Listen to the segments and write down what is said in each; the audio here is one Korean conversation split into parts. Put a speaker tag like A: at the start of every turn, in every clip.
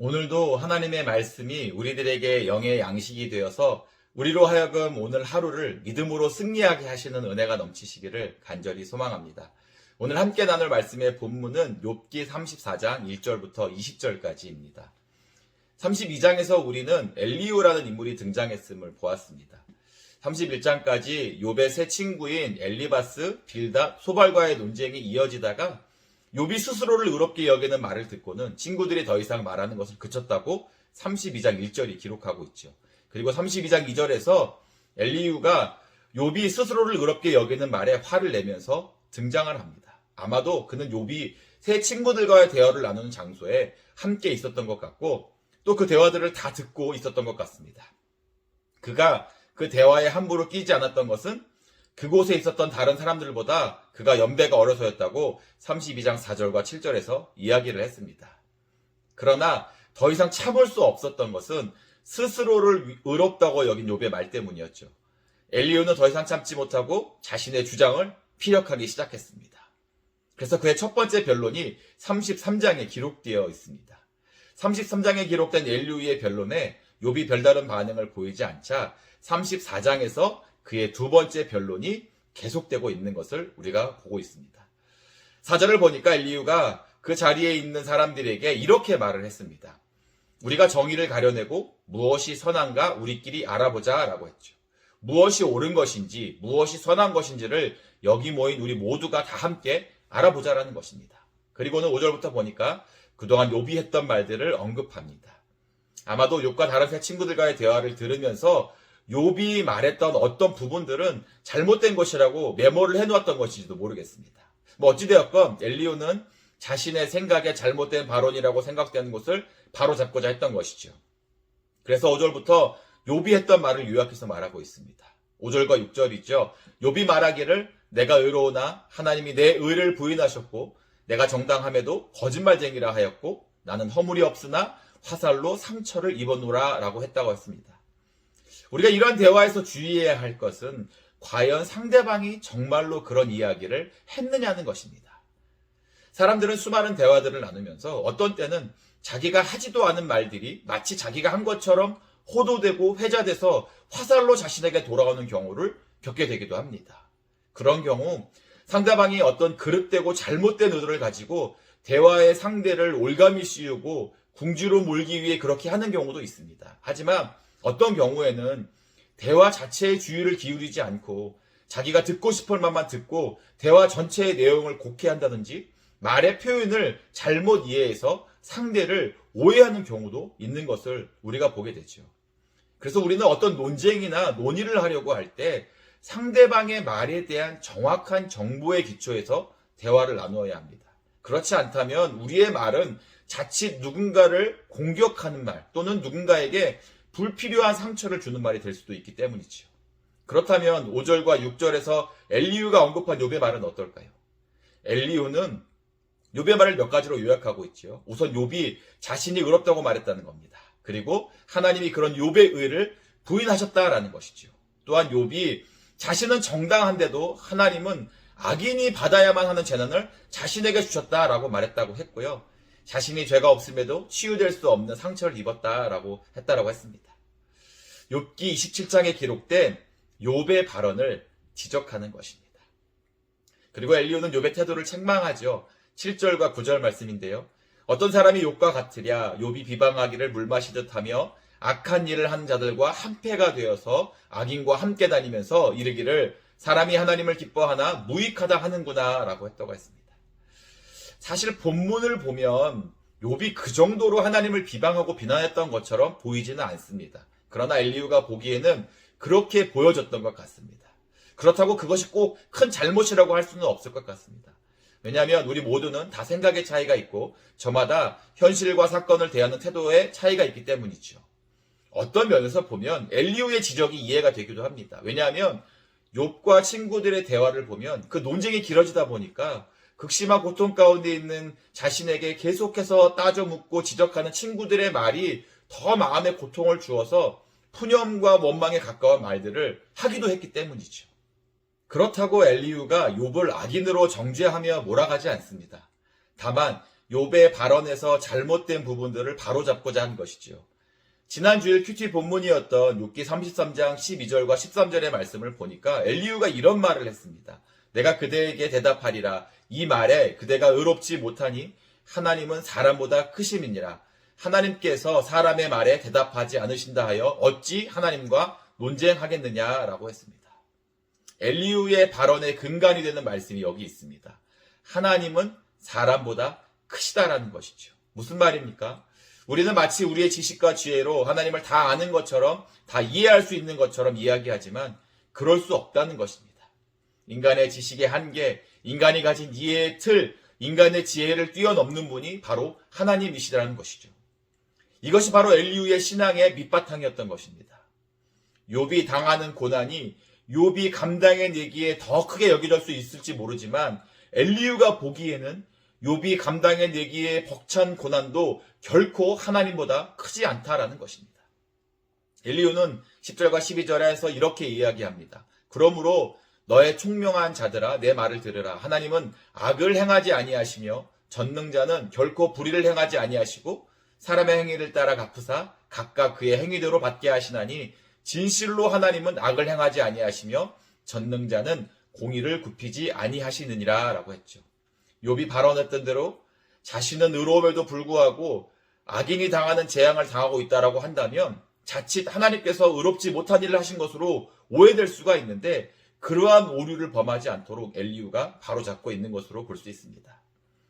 A: 오늘도 하나님의 말씀이 우리들에게 영의 양식이 되어서 우리로 하여금 오늘 하루를 믿음으로 승리하게 하시는 은혜가 넘치시기를 간절히 소망합니다. 오늘 함께 나눌 말씀의 본문은 욥기 34장 1절부터 20절까지입니다. 32장에서 우리는 엘리후라는 인물이 등장했음을 보았습니다. 31장까지 욥의 세 친구인 엘리바스, 빌닷, 소발과의 논쟁이 이어지다가 욥이 스스로를 의롭게 여기는 말을 듣고는 친구들이 더 이상 말하는 것을 그쳤다고 32장 1절이 기록하고 있죠. 그리고 32장 2절에서 엘리후가 욥이 스스로를 의롭게 여기는 말에 화를 내면서 등장을 합니다. 아마도 그는 욥이 세 친구들과의 대화를 나누는 장소에 함께 있었던 것 같고 또 그 대화들을 다 듣고 있었던 것 같습니다. 그가 그 대화에 함부로 끼지 않았던 것은 그곳에 있었던 다른 사람들보다 그가 연배가 어려서였다고 32장 4절과 7절에서 이야기를 했습니다. 그러나 더 이상 참을 수 없었던 것은 스스로를 의롭다고 여긴 욥의 말 때문이었죠. 엘리후는 더 이상 참지 못하고 자신의 주장을 피력하기 시작했습니다. 그래서 그의 첫 번째 변론이 33장에 기록되어 있습니다. 33장에 기록된 엘리후의 변론에 욥이 별다른 반응을 보이지 않자 34장에서 그의 두 번째 변론이 계속되고 있는 것을 우리가 보고 있습니다. 4절을 보니까 엘리후가 그 자리에 있는 사람들에게 이렇게 말을 했습니다. 우리가 정의를 가려내고 무엇이 선한가 우리끼리 알아보자 라고 했죠. 무엇이 옳은 것인지 무엇이 선한 것인지를 여기 모인 우리 모두가 다 함께 알아보자라는 것입니다. 그리고는 5절부터 보니까 그동안 욥이 했던 말들을 언급합니다. 아마도 욥과 다른 세 친구들과의 대화를 들으면서 욥이 말했던 어떤 부분들은 잘못된 것이라고 메모를 해놓았던 것인지도 모르겠습니다. 어찌되었건 엘리후는 자신의 생각에 잘못된 발언이라고 생각되는 것을 바로잡고자 했던 것이죠. 그래서 5절부터 욥이 했던 말을 요약해서 말하고 있습니다. 5절과 6절이죠. 욥이 말하기를 내가 의로우나 하나님이 내 의를 부인하셨고 내가 정당함에도 거짓말쟁이라 하였고 나는 허물이 없으나 화살로 상처를 입었노라 라고 했다고 했습니다. 우리가 이런 대화에서 주의해야 할 것은 과연 상대방이 정말로 그런 이야기를 했느냐는 것입니다. 사람들은 수많은 대화들을 나누면서 어떤 때는 자기가 하지도 않은 말들이 마치 자기가 한 것처럼 호도되고 회자돼서 화살로 자신에게 돌아오는 경우를 겪게 되기도 합니다. 그런 경우 상대방이 어떤 그릇되고 잘못된 의도를 가지고 대화의 상대를 올가미 씌우고 궁지로 몰기 위해 그렇게 하는 경우도 있습니다. 하지만 어떤 경우에는 대화 자체에 주의를 기울이지 않고 자기가 듣고 싶을 만만 듣고 대화 전체의 내용을 곡해한다든지 말의 표현을 잘못 이해해서 상대를 오해하는 경우도 있는 것을 우리가 보게 되죠. 그래서 우리는 어떤 논쟁이나 논의를 하려고 할 때 상대방의 말에 대한 정확한 정보에 기초해서 대화를 나누어야 합니다. 그렇지 않다면 우리의 말은 자칫 누군가를 공격하는 말 또는 누군가에게 불필요한 상처를 주는 말이 될 수도 있기 때문이죠. 그렇다면 5절과 6절에서 엘리후가 언급한 욥의 말은 어떨까요? 엘리후는 욥의 말을 몇 가지로 요약하고 있죠. 우선 욥이 자신이 의롭다고 말했다는 겁니다. 그리고 하나님이 그런 욥의 의를 부인하셨다라는 것이죠. 또한 욥이 자신은 정당한데도 하나님은 악인이 받아야만 하는 재난을 자신에게 주셨다라고 말했다고 했고요. 자신이 죄가 없음에도 치유될 수 없는 상처를 입었다라고 했다라고 했습니다. 욥기 27장에 기록된 욥의 발언을 지적하는 것입니다. 그리고 엘리후는 욥의 태도를 책망하죠. 7절과 9절 말씀인데요. 어떤 사람이 욥과 같으랴 욥이 비방하기를 물 마시듯 하며 악한 일을 한 자들과 한패가 되어서 악인과 함께 다니면서 이르기를 사람이 하나님을 기뻐하나 무익하다 하는구나 라고 했다고 했습니다. 사실 본문을 보면 욥이 그 정도로 하나님을 비방하고 비난했던 것처럼 보이지는 않습니다. 그러나 엘리후가 보기에는 그렇게 보여졌던 것 같습니다. 그렇다고 그것이 꼭 큰 잘못이라고 할 수는 없을 것 같습니다. 왜냐하면 우리 모두는 다 생각의 차이가 있고 저마다 현실과 사건을 대하는 태도에 차이가 있기 때문이죠. 어떤 면에서 보면 엘리후의 지적이 이해가 되기도 합니다. 왜냐하면 욥과 친구들의 대화를 보면 그 논쟁이 길어지다 보니까 극심한 고통 가운데 있는 자신에게 계속해서 따져 묻고 지적하는 친구들의 말이 더 마음에 고통을 주어서 푸념과 원망에 가까운 말들을 하기도 했기 때문이죠. 그렇다고 엘리후가 욥을 악인으로 정죄하며 몰아가지 않습니다. 다만 욥의 발언에서 잘못된 부분들을 바로잡고자 한 것이죠. 지난 주일 큐티 본문이었던 욥기 33장 12절과 13절의 말씀을 보니까 엘리후가 이런 말을 했습니다. 내가 그대에게 대답하리라. 이 말에 그대가 의롭지 못하니 하나님은 사람보다 크심이니라. 하나님께서 사람의 말에 대답하지 않으신다 하여 어찌 하나님과 논쟁하겠느냐라고 했습니다. 엘리후의 발언의 근간이 되는 말씀이 여기 있습니다. 하나님은 사람보다 크시다라는 것이죠. 무슨 말입니까? 우리는 마치 우리의 지식과 지혜로 하나님을 다 아는 것처럼, 다 이해할 수 있는 것처럼 이야기하지만 그럴 수 없다는 것입니다. 인간의 지식의 한계, 인간이 가진 이해의 틀, 인간의 지혜를 뛰어넘는 분이 바로 하나님이시라는 것이죠. 이것이 바로 엘리후의 신앙의 밑바탕이었던 것입니다. 욥이 당하는 고난이 욥이 감당해내기에 더 크게 여겨질 수 있을지 모르지만 엘리후가 보기에는 욥이 감당해내기에 벅찬 고난도 결코 하나님보다 크지 않다라는 것입니다. 엘리후는 10절과 12절에서 이렇게 이야기합니다. 그러므로 너의 총명한 자들아 내 말을 들으라. 하나님은 악을 행하지 아니하시며 전능자는 결코 불의를 행하지 아니하시고 사람의 행위를 따라 갚으사 각각 그의 행위대로 받게 하시나니 진실로 하나님은 악을 행하지 아니하시며 전능자는 공의를 굽히지 아니하시느니라 라고 했죠. 욥이 발언했던 대로 자신은 의로움에도 불구하고 악인이 당하는 재앙을 당하고 있다라고 한다면 자칫 하나님께서 의롭지 못한 일을 하신 것으로 오해될 수가 있는데 그러한 오류를 범하지 않도록 엘리후가 바로잡고 있는 것으로 볼 수 있습니다.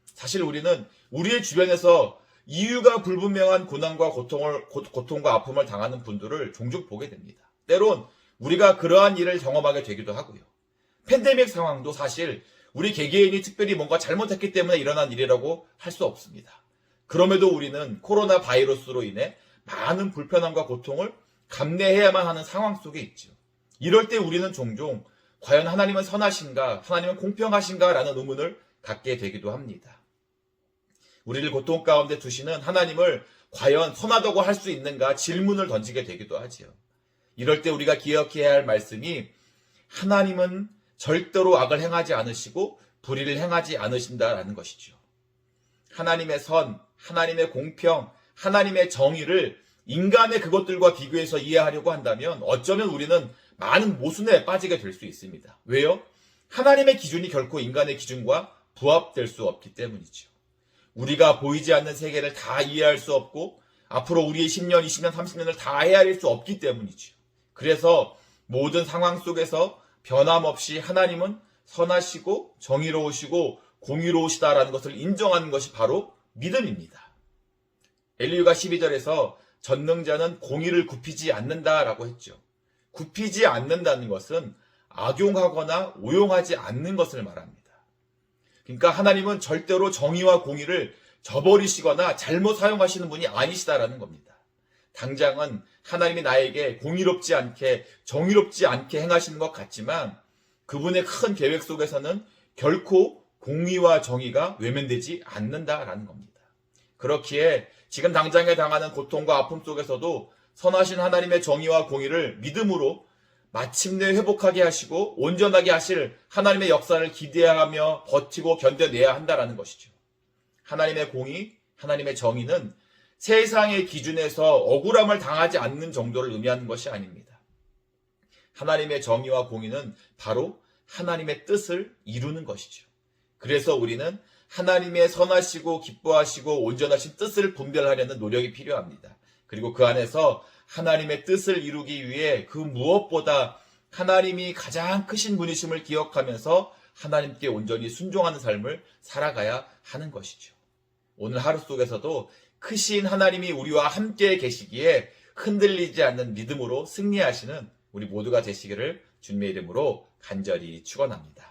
A: 사실 우리는 우리의 주변에서 이유가 불분명한 고난과 고통과 아픔을 당하는 분들을 종종 보게 됩니다. 때론 우리가 그러한 일을 경험하게 되기도 하고요. 팬데믹 상황도 사실 우리 개개인이 특별히 뭔가 잘못했기 때문에 일어난 일이라고 할 수 없습니다. 그럼에도 우리는 코로나 바이러스로 인해 많은 불편함과 고통을 감내해야만 하는 상황 속에 있죠. 이럴 때 우리는 종종 과연 하나님은 선하신가, 하나님은 공평하신가 라는 의문을 갖게 되기도 합니다. 우리를 고통 가운데 두시는 하나님을 과연 선하다고 할 수 있는가 질문을 던지게 되기도 하지요. 이럴 때 우리가 기억해야 할 말씀이 하나님은 절대로 악을 행하지 않으시고 불의를 행하지 않으신다라는 것이죠. 하나님의 선, 하나님의 공평, 하나님의 정의를 인간의 그것들과 비교해서 이해하려고 한다면 어쩌면 우리는 많은 모순에 빠지게 될 수 있습니다. 왜요? 하나님의 기준이 결코 인간의 기준과 부합될 수 없기 때문이죠. 우리가 보이지 않는 세계를 다 이해할 수 없고 앞으로 우리의 10년, 20년, 30년을 다 헤아릴 수 없기 때문이죠. 그래서 모든 상황 속에서 변함없이 하나님은 선하시고 정의로우시고 공의로우시다라는 것을 인정하는 것이 바로 믿음입니다. 엘리후가 12절에서 전능자는 공의를 굽히지 않는다라고 했죠. 굽히지 않는다는 것은 악용하거나 오용하지 않는 것을 말합니다. 그러니까 하나님은 절대로 정의와 공의를 저버리시거나 잘못 사용하시는 분이 아니시다라는 겁니다. 당장은 하나님이 나에게 공의롭지 않게 정의롭지 않게 행하시는 것 같지만 그분의 큰 계획 속에서는 결코 공의와 정의가 외면되지 않는다라는 겁니다. 그렇기에 지금 당장에 당하는 고통과 아픔 속에서도 선하신 하나님의 정의와 공의를 믿음으로 마침내 회복하게 하시고 온전하게 하실 하나님의 역사를 기대하며 버티고 견뎌내야 한다라는 것이죠. 하나님의 공의, 하나님의 정의는 세상의 기준에서 억울함을 당하지 않는 정도를 의미하는 것이 아닙니다. 하나님의 정의와 공의는 바로 하나님의 뜻을 이루는 것이죠. 그래서 우리는 하나님의 선하시고 기뻐하시고 온전하신 뜻을 분별하려는 노력이 필요합니다. 그리고 그 안에서 하나님의 뜻을 이루기 위해 그 무엇보다 하나님이 가장 크신 분이심을 기억하면서 하나님께 온전히 순종하는 삶을 살아가야 하는 것이죠. 오늘 하루 속에서도 크신 하나님이 우리와 함께 계시기에 흔들리지 않는 믿음으로 승리하시는 우리 모두가 되시기를 주님의 이름으로 간절히 축원합니다.